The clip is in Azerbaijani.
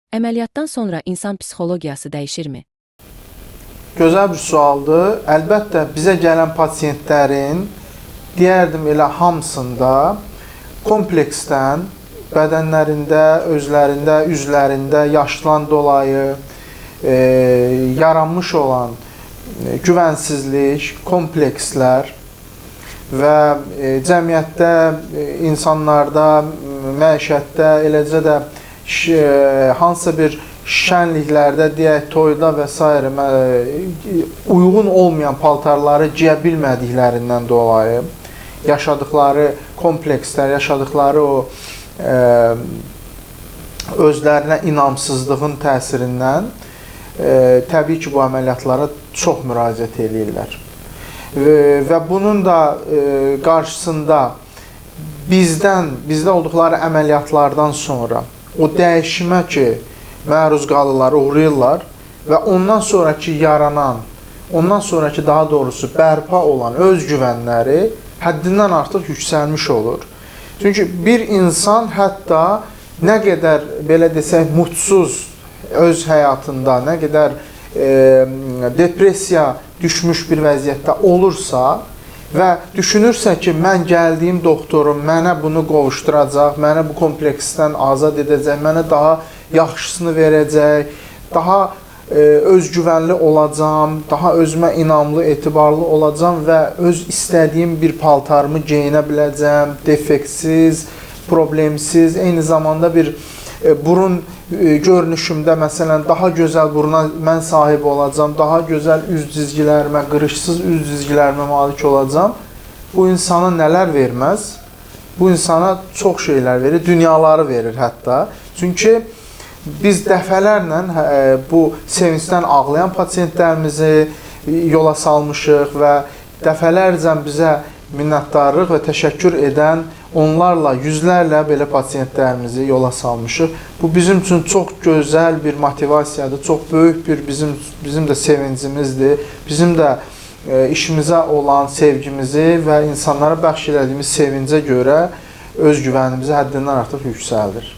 Əməliyyatdan sonra insan psixologiyası dəyişirmi? Gözəl bir sualdır. Əlbəttə bizə gələn pasiyentlərin deyərdim elə hamısında kompleksdən bədənlərində, özlərində, üzlərində yaşdan dolayı yaranmış olan güvənsizlik, komplekslər və cəmiyyətdə, insanlarda, məişətdə, eləcə də hansısa bir şənliklərdə, deyək, toyda və s. uyğun olmayan paltarları giyə bilmədiklərindən dolayı yaşadıkları komplekslər, yaşadıkları o özlərinə inamsızlığın təsirindən təbii ki, bu əməliyyatlara çox müraciət edirlər. Və bunun da qarşısında bizdə olduqları əməliyyatlardan sonra o dəyişimə ki, məruz qalırlar, uğrayırlar və ondan sonraki yaranan, ondan sonraki daha doğrusu bərpa olan özgüvənləri həddindən artıq yüksəlmiş olur. Çünki bir insan hətta nə qədər, belə desək, mutsuz öz həyatında, nə qədər depressiya düşmüş bir vəziyyətdə olursa və düşünürsə ki, mən gəldiyim doktorum mənə bunu qovuşduracaq, mənə bu kompleksdən azad edəcək, mənə daha yaxşısını verəcək, daha özgüvənli olacam, daha özümə inamlı, etibarlı olacam və öz istədiyim bir paltarımı geyinə biləcəm, defektsiz, problemsiz, eyni zamanda bir burun görünüşümdə, məsələn, daha gözəl buruna mən sahib olacam, daha gözəl üz cizgilərimə, qırışsız üz cizgilərimə malik olacam. Bu insana nələr verməz? Bu insana çox şeylər verir, dünyaları verir hətta. Çünki biz dəfələrlə bu sevincdən ağlayan pasiyentlərimizi yola salmışıq və dəfələrcə bizə minnətdarlıq və təşəkkür edən onlarla, yüzlərlə belə pasiyentlərimizi yola salmışıq. Bu bizim üçün çox gözəl bir motivasiyadır, çox böyük bir bizim də sevincimizdir. Bizim də işimizə olan sevgimizi və insanlara bəxş elədiyimiz sevincə görə özgüvənimizi həddindən artıq yüksəldir.